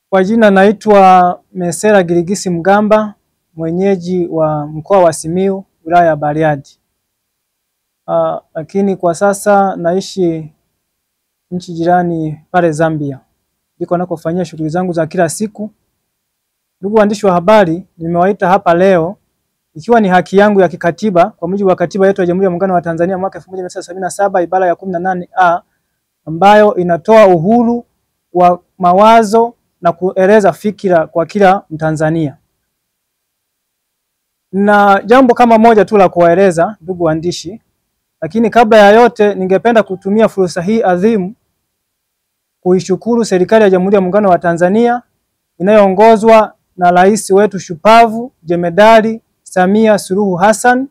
Kwa jina naitwa Mesera Girigisi Mgamba, mwenyeji wa mkoa wa Simiyu, wilaya ya Bariadi. Lakini kwa sasa naishi nchi jirani pale Zambia. Ndiko nakofanyia shughuli zangu za kila siku. Ndugu waandishi wa habari, nimewaita hapa leo ikiwa ni haki yangu ya kikatiba kwa mujibu wa katiba yetu ya Jamhuri ya Muungano wa Tanzania mwaka 1977 ibara ya 18A ambayo inatoa uhuru wa mawazo na kueleza fikira kwa kila Mtanzania. Na jambo kama moja tu la kuwaeleza ndugu waandishi, lakini kabla ya yote ningependa kutumia fursa hii adhimu kuishukuru serikali ya Jamhuri ya Muungano wa Tanzania inayoongozwa na rais wetu shupavu Jemedari Samia Suluhu Hassan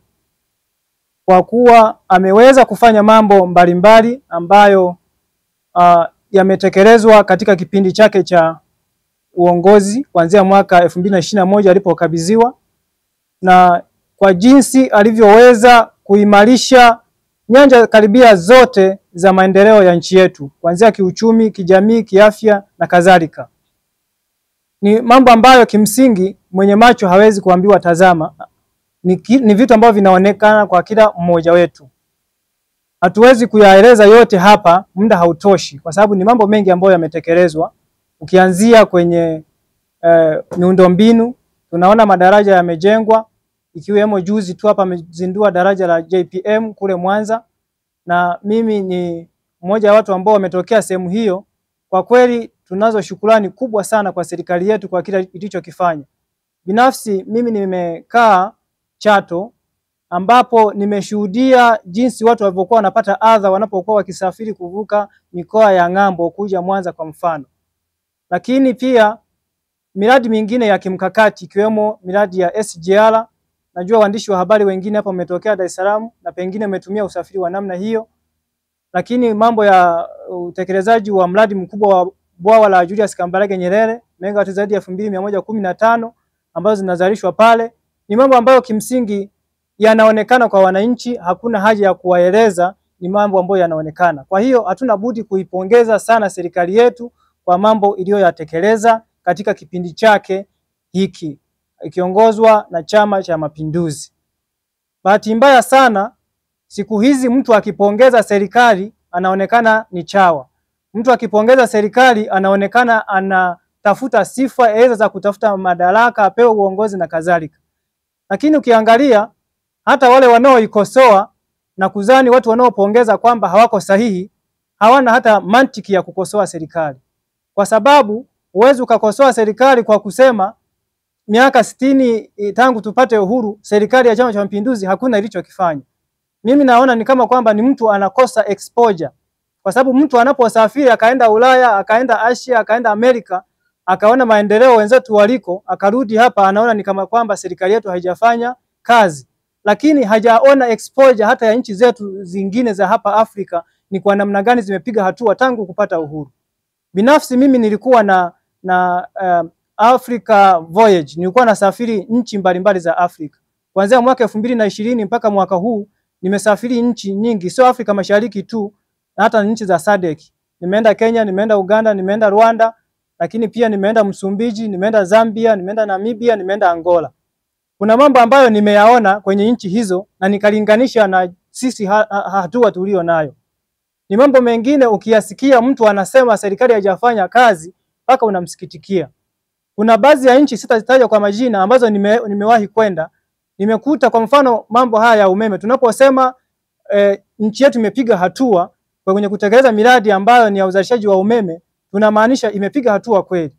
kwa kuwa ameweza kufanya mambo mbalimbali ambayo yametekelezwa katika kipindi chake cha uongozi kuanzia mwaka 2021 alipokabidhiwa, na kwa jinsi alivyoweza kuimarisha nyanja karibia zote za maendeleo ya nchi yetu kuanzia kiuchumi, kijamii, kiafya na kadhalika. Ni mambo ambayo kimsingi mwenye macho hawezi kuambiwa tazama. Ni vitu ambavyo vinaonekana kwa kila mmoja wetu. Hatuwezi kuyaeleza yote hapa, muda hautoshi, kwa sababu ni mambo mengi ambayo yametekelezwa. Ukianzia kwenye miundombinu, tunaona madaraja yamejengwa, ikiwemo juzi tu hapa amezindua daraja la JPM kule Mwanza, na mimi ni mmoja wa watu ambao wametokea sehemu hiyo. Kwa kweli tunazo shukrani kubwa sana kwa serikali yetu kwa kila ilichokifanya. Binafsi mimi nimekaa Chato ambapo nimeshuhudia jinsi watu walivyokuwa wanapata adha wanapokuwa wakisafiri kuvuka mikoa ya ng'ambo kuja Mwanza kwa mfano. Lakini pia miradi mingine ya kimkakati ikiwemo miradi ya SGR. Najua waandishi wa habari wengine hapa umetokea Dar es Salaam na pengine umetumia usafiri wa namna hiyo. Lakini mambo ya utekelezaji wa mradi mkubwa wa bwawa la Julius Kambarage Nyerere megawati zaidi ya 2115 ambazo zinazalishwa pale, ni mambo ambayo kimsingi yanaonekana kwa wananchi, hakuna haja ya kuwaeleza, ni mambo ambayo yanaonekana. Kwa hiyo hatuna budi kuipongeza sana serikali yetu kwa mambo iliyoyatekeleza katika kipindi chake hiki ikiongozwa na Chama cha Mapinduzi. Bahati mbaya sana siku hizi mtu akipongeza serikali anaonekana ni chawa. Mtu akipongeza serikali anaonekana anatafuta sifa aidha za kutafuta madaraka, apewe uongozi na kadhalika. Lakini ukiangalia hata wale wanaoikosoa na kuzani watu wanaopongeza kwamba hawako sahihi, hawana hata mantiki ya kukosoa serikali. Kwa sababu huwezi ukakosoa serikali kwa kusema miaka 60 tangu tupate uhuru serikali ya Chama cha Mapinduzi hakuna ilichokifanya. Mimi naona ni kama kwamba ni mtu anakosa exposure. Kwa sababu mtu anaposafiri akaenda Ulaya, akaenda Asia, akaenda Amerika, akaona maendeleo wenzetu waliko, akarudi hapa anaona ni kama kwamba serikali yetu haijafanya kazi. Lakini hajaona exposure hata ya nchi zetu zingine za hapa Afrika ni kwa namna gani zimepiga hatua tangu kupata uhuru. Binafsi mimi nilikuwa na Africa Voyage, nilikuwa nasafiri nchi mbalimbali za Afrika. Kuanzia mwaka 2020 mpaka mwaka huu nimesafiri nchi nyingi, sio Afrika Mashariki tu, na hata nchi za SADC. Nimeenda Kenya, nimeenda Uganda, nimeenda Rwanda, lakini pia nimeenda Msumbiji, nimeenda Zambia, nimeenda Namibia, nimeenda Angola. Kuna mambo ambayo nimeyaona kwenye nchi hizo na nikalinganisha na sisi hatua tulio nayo. Ni mambo mengine ukiyasikia mtu anasema serikali haijafanya kazi mpaka unamsikitikia. Kuna baadhi ya nchi sitazitaja kwa majina ambazo nimewahi kwenda, nimekuta kwa mfano mambo haya ya umeme. Tunaposema nchi yetu imepiga hatua kwenye kutekeleza miradi ambayo ni ya uzalishaji wa umeme, tunamaanisha imepiga hatua kweli.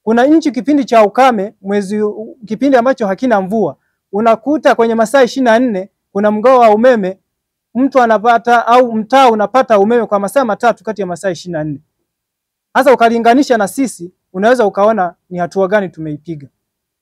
Kuna nchi kipindi cha ukame, kipindi ambacho hakina mvua, unakuta kwenye masaa 24 kuna mgao wa umeme, mtu anapata au mtaa unapata umeme kwa masaa 3 kati ya masaa 24. Hasa ukalinganisha na sisi, unaweza ukaona ni hatua gani tumeipiga.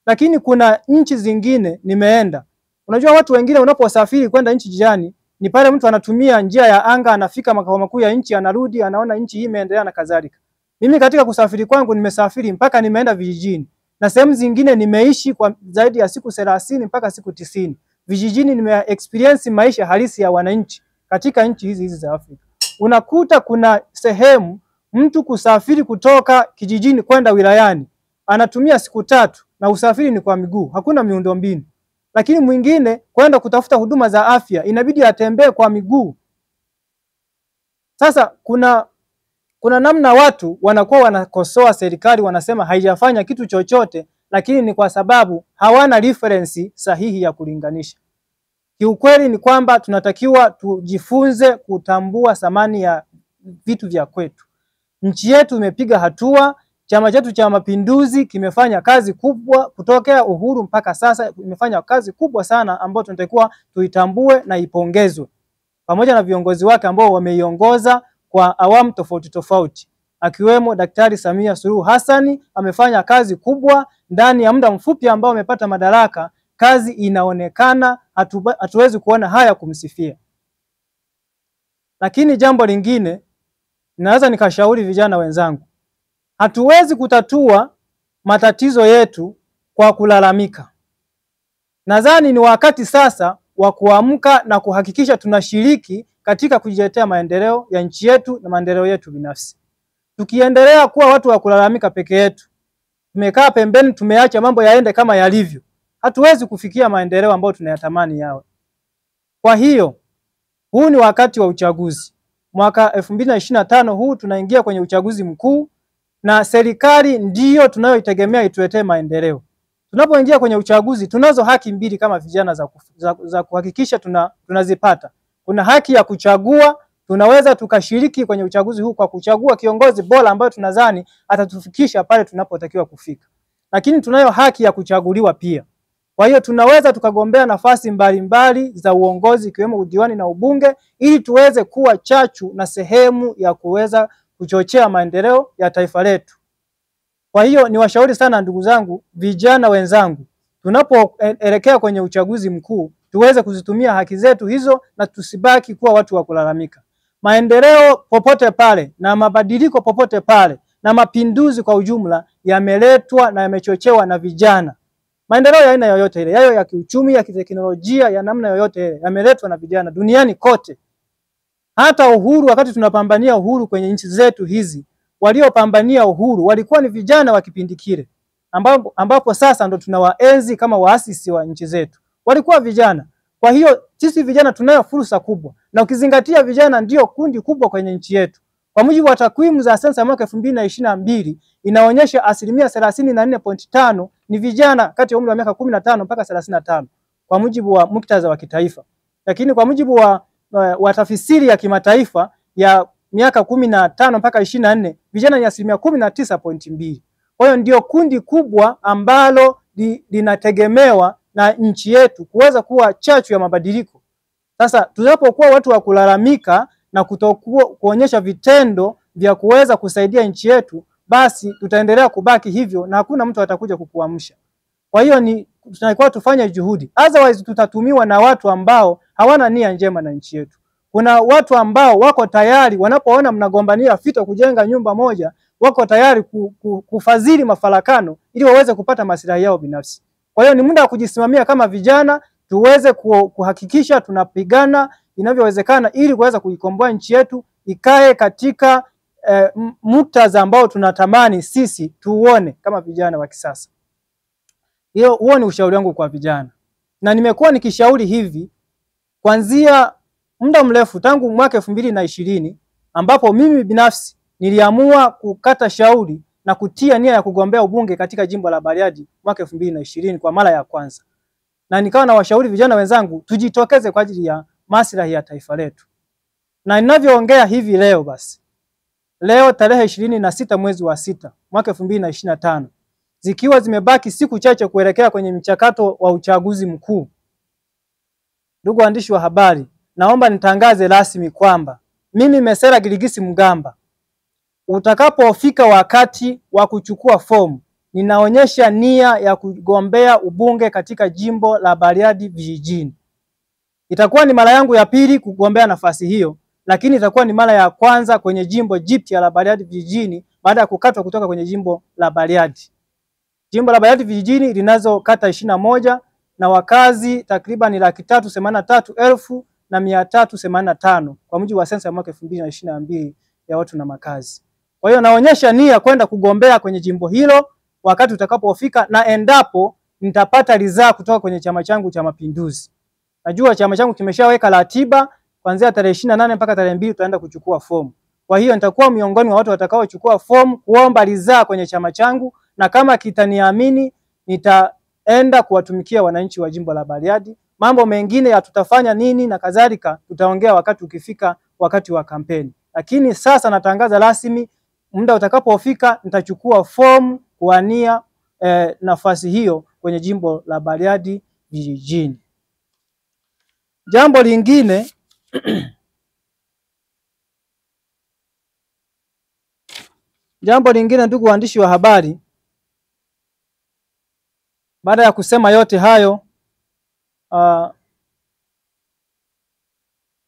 Lakini kuna nchi zingine nimeenda. Unajua watu wengine unaposafiri kwenda nchi jirani, ni pale mtu anatumia njia ya anga, anafika makao makuu ya nchi, anarudi, anaona nchi hii imeendelea na kadhalika. Mimi katika kusafiri kwangu nimesafiri mpaka nimeenda vijijini. Na sehemu zingine nimeishi kwa zaidi ya siku 30 mpaka siku 90. Vijijini nime-experience maisha halisi ya wananchi katika nchi hizi za Afrika. Unakuta kuna sehemu mtu kusafiri kutoka kijijini kwenda wilayani anatumia siku 3 na usafiri ni kwa miguu, hakuna miundombinu. Lakini mwingine kwenda kutafuta huduma za afya inabidi atembee kwa miguu. Sasa kuna namna watu wanakuwa wanakosoa serikali, wanasema haijafanya kitu chochote, lakini ni kwa sababu hawana reference sahihi ya kulinganisha. Kiukweli ni kwamba tunatakiwa tujifunze kutambua thamani ya vitu vya kwetu. Nchi yetu imepiga hatua, chama chetu cha Mapinduzi kimefanya kazi kubwa kutokea uhuru mpaka sasa, imefanya kazi kubwa sana ambayo tunatakiwa tuitambue na ipongezwe. Pamoja na viongozi wake ambao wameiongoza kwa awamu tofauti tofauti, akiwemo Daktari Samia Suluhu Hassan amefanya kazi kubwa ndani ya muda mfupi ambao amepata madaraka. Kazi inaonekana, hatuwezi kuona haya kumsifia. Lakini jambo lingine, naweza nikashauri vijana wenzangu, hatuwezi kutatua matatizo yetu kwa kulalamika. Nadhani ni wakati sasa wa kuamka na kuhakikisha tunashiriki katika kujiletea maendeleo ya nchi yetu na maendeleo yetu binafsi. Tukiendelea kuwa watu wa kulalamika peke yetu, tumekaa pembeni, tumeacha mambo yaende kama yalivyo, hatuwezi kufikia maendeleo ambayo tunayatamani yawe. Kwa hiyo, huu ni wakati wa uchaguzi. Mwaka 2025 huu tunaingia kwenye uchaguzi mkuu, na serikali ndiyo tunayoitegemea ituletee maendeleo. Tunapoingia kwenye uchaguzi, tunazo haki mbili kama vijana za kuhakikisha tunazipata. Kuna haki ya kuchagua, tunaweza tukashiriki kwenye uchaguzi huu kwa kuchagua kiongozi bora ambaye tunadhani atatufikisha pale tunapotakiwa kufika. Lakini tunayo haki ya kuchaguliwa pia. Kwa hiyo tunaweza tukagombea nafasi mbalimbali za uongozi ikiwemo udiwani na ubunge, ili tuweze kuwa chachu na sehemu ya kuweza kuchochea maendeleo ya taifa letu. Kwa hiyo niwashauri sana ndugu zangu, vijana wenzangu, tunapoelekea kwenye uchaguzi mkuu, tuweze kuzitumia haki zetu hizo na tusibaki kuwa watu wa kulalamika. Maendeleo popote pale na mabadiliko popote pale na mapinduzi kwa ujumla yameletwa na yamechochewa na vijana. Maendeleo ya aina yoyote ile, yayo ya kiuchumi, ya kiteknolojia, ya namna yoyote ile, yameletwa na vijana duniani kote. Hata uhuru, wakati tunapambania uhuru kwenye nchi zetu hizi, waliopambania uhuru walikuwa ni vijana wa kipindi kile, ambapo sasa ndo tunawaenzi kama waasisi wa nchi zetu. Walikuwa vijana. Kwa hiyo sisi vijana tunayo fursa kubwa, na ukizingatia vijana ndio kundi kubwa kwenye nchi yetu. Kwa mujibu wa takwimu za sensa ya mwaka 2022 inaonyesha 34.5% ni vijana kati ya umri wa miaka 15 mpaka 35 kwa mujibu wa muktadha wa kitaifa. Lakini kwa mujibu wa tafsiri ya kimataifa ya miaka 15 mpaka 24, vijana ni 19.2%. Kwa hiyo ndio kundi kubwa ambalo linategemewa na nchi yetu kuweza kuwa chachu ya mabadiliko. Sasa tunapokuwa watu wa kulalamika na kuonyesha vitendo vya kuweza kusaidia nchi yetu, basi tutaendelea kubaki hivyo na hakuna mtu atakuja kukuamsha. Kwa hiyo tunaikuwa tufanye juhudi. Otherwise tutatumiwa na watu ambao hawana nia njema na nchi yetu. Kuna watu ambao wako tayari wanapoona mnagombania fito kujenga nyumba moja, wako tayari kufadhili mafarakano ili waweze kupata maslahi yao binafsi. Kwa hiyo ni muda wa kujisimamia kama vijana, tuweze kuhakikisha tunapigana inavyowezekana ili kuweza kuikomboa nchi yetu ikae katika muktadha ambao tunatamani sisi tuone kama vijana wa kisasa. Huo ni ushauri wangu kwa vijana. Na nimekuwa nikishauri hivi kuanzia muda mrefu tangu mwaka 2020, ambapo mimi binafsi niliamua kukata shauri na kutia nia ya kugombea ubunge katika jimbo la Bariadi mwaka 2020 kwa mara ya kwanza. Na nikawa na washauri vijana wenzangu tujitokeze kwa ajili ya maslahi ya taifa letu. Na ninavyoongea hivi leo basi, leo tarehe 26 mwezi wa 6 mwaka 2025, zikiwa zimebaki siku chache kuelekea kwenye mchakato wa uchaguzi mkuu. Ndugu waandishi wa habari, naomba nitangaze rasmi kwamba mimi Mesera Giligisi Mgamba, utakapofika wakati wa kuchukua fomu, ninaonyesha nia ya kugombea ubunge katika jimbo la Bariadi vijijini. Itakuwa ni mara yangu ya pili kugombea nafasi hiyo, lakini itakuwa ni mara ya kwanza kwenye jimbo jipya la Bariadi vijijini baada ya kukatwa kutoka kwenye jimbo la Bariadi. Jimbo la Bariadi vijijini linazo kata 21 na wakazi takriban 383,385 kwa mujibu wa sensa ya mwaka 2022 ya watu na makazi. Kwa hiyo naonyesha nia kwenda kugombea kwenye jimbo hilo wakati utakapofika, na endapo nitapata ridhaa kutoka kwenye chama changu cha Mapinduzi. Najua chama changu kimeshaweka ratiba kuanzia tarehe 28 mpaka tarehe 2 tutaenda kuchukua fomu. Kwa hiyo nitakuwa miongoni mwa watu watakaochukua fomu kuomba ridhaa kwenye chama changu, na kama kitaniamini nitaenda kuwatumikia wananchi wa jimbo la Bariadi. Mambo mengine ya tutafanya nini na kadhalika tutaongea wakati ukifika, wakati wa kampeni. Lakini sasa natangaza rasmi, muda utakapofika nitachukua fomu kuwania nafasi hiyo kwenye jimbo la Bariadi vijijini. Jambo lingine ndugu waandishi wa habari, baada ya kusema yote hayo,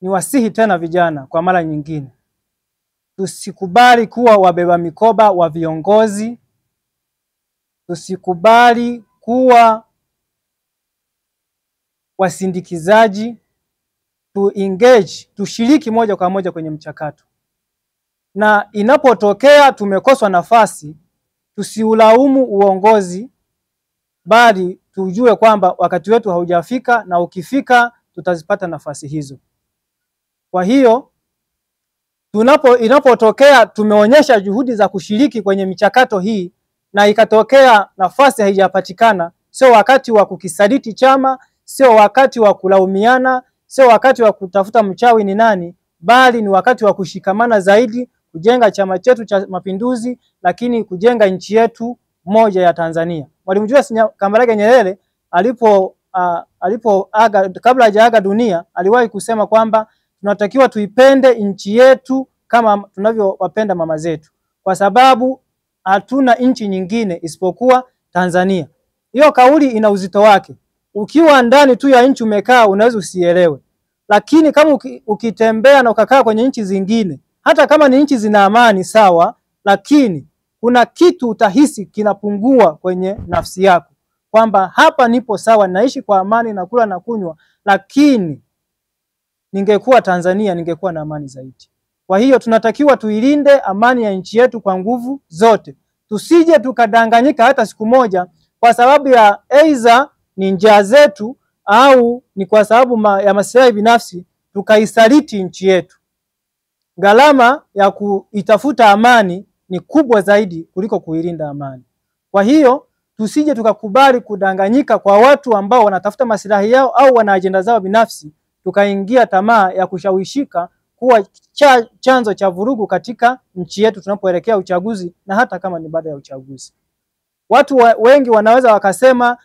niwasihi tena vijana kwa mara nyingine, tusikubali kuwa wabeba mikoba wa viongozi, tusikubali kuwa wasindikizaji, tushiriki moja kwa moja kwenye mchakato. Na inapotokea tumekoswa nafasi, tusiulaumu uongozi, bali tujue kwamba wakati wetu haujafika, na ukifika tutazipata nafasi hizo. Kwa hiyo inapotokea tumeonyesha juhudi za kushiriki kwenye michakato hii na ikatokea nafasi haijapatikana, sio wakati wa kukisaliti chama, sio wakati wa kulaumiana, sio wakati wa kutafuta mchawi ni nani, bali ni wakati wa kushikamana zaidi, kujenga chama chetu cha Mapinduzi, lakini kujenga nchi yetu moja ya Tanzania. Mwalimu Julius Kambarage Nyerere kabla hajaaga dunia aliwahi kusema kwamba tunatakiwa tuipende nchi yetu kama tunavyowapenda mama zetu, kwa sababu hatuna nchi nyingine isipokuwa Tanzania. Hiyo kauli ina uzito wake. Ukiwa ndani tu ya nchi umekaa unaweza usielewe, lakini kama ukitembea na ukakaa kwenye nchi zingine, hata kama ni nchi zina amani sawa, lakini kuna kitu utahisi kinapungua kwenye nafsi yako, kwamba hapa nipo sawa, naishi kwa amani, nakula na kunywa, lakini ningekuwa Tanzania ningekuwa na amani zaidi. Kwa hiyo tunatakiwa tuilinde amani ya nchi yetu kwa nguvu zote. Tusije tukadanganyika hata siku moja kwa sababu ya aidha ni njaa zetu au ni kwa sababu ya maslahi binafsi tukaisaliti nchi yetu. Gharama ya kuitafuta amani ni kubwa zaidi kuliko kuilinda amani. Kwa hiyo tusije tukakubali kudanganyika kwa watu ambao wanatafuta maslahi yao au wana ajenda zao binafsi, tukaingia tamaa ya kushawishika kuwa chanzo cha vurugu katika nchi yetu tunapoelekea uchaguzi, na hata kama ni baada ya uchaguzi. Watu wengi wanaweza wakasema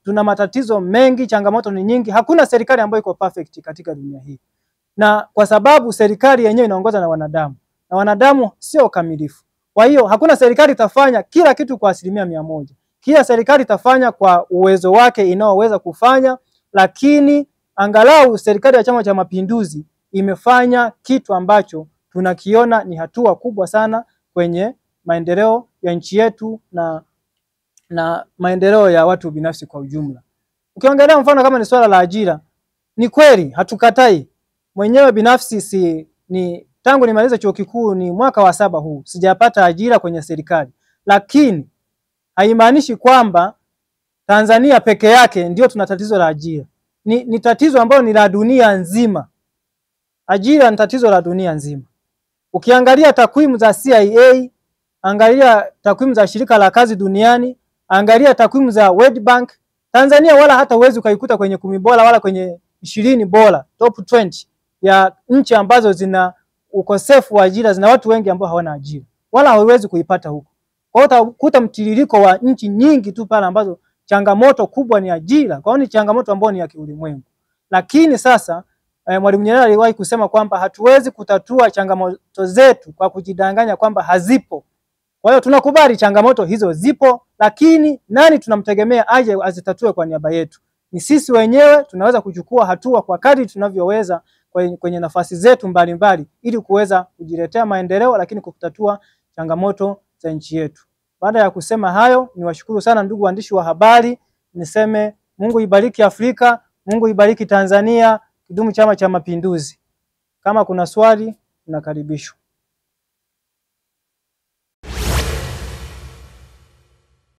tuna matatizo mengi, changamoto ni nyingi. Hakuna serikali ambayo iko perfect katika dunia hii, na kwa sababu serikali yenyewe inaongozwa na wanadamu, na wanadamu sio kamilifu. Kwa hiyo hakuna serikali itafanya kila kitu kwa 100%. Kila serikali itafanya kwa uwezo wake inaoweza kufanya, lakini angalau serikali ya Chama cha Mapinduzi imefanya kitu ambacho tunakiona ni hatua kubwa sana kwenye maendeleo ya nchi yetu na maendeleo ya watu binafsi kwa ujumla. Ukiongelea mfano kama ni swala la ajira, ni kweli hatukatai. Mwenyewe binafsi tangu nimaliza chuo kikuu ni mwaka wa 7 huu sijapata ajira kwenye serikali, lakini haimaanishi kwamba Tanzania peke yake ndio tuna tatizo la ajira. Ni tatizo ambalo ni la dunia nzima. Ajira ni tatizo la dunia nzima. Ukiangalia takwimu za CIA, angalia takwimu za shirika la kazi duniani, angalia takwimu za World Bank, Tanzania wala hata uwezi ukaikuta kwenye 10 bora wala kwenye 20 bora, top 20 ya nchi ambazo zina ukosefu wa ajira, zina watu wengi ambao hawana ajira, wala hauwezi kuipata huko. Kwa hiyo utakuta mtiririko wa nchi nyingi tu pale ambazo changamoto kubwa ni ajira. Kwa hiyo ni changamoto ambayo ni ya kiulimwengu. Lakini sasa Mwalimu Nyerere aliwahi kusema kwamba hatuwezi kutatua changamoto zetu kwa kujidanganya kwamba hazipo. Kwa hiyo tunakubali changamoto hizo zipo, lakini nani tunamtegemea aje azitatue kwa niaba yetu? Ni sisi wenyewe. Tunaweza kuchukua hatua kwa kadri tunavyoweza kwenye nafasi zetu mbalimbali ili kuweza kujiletea maendeleo, lakini kutatua changamoto za nchi yetu. Baada ya kusema hayo, niwashukuru sana ndugu waandishi wa habari. Niseme Mungu ibariki Afrika, Mungu ibariki Tanzania. Kidumu Chama cha Mapinduzi. Kama kuna swali, nakaribishwa.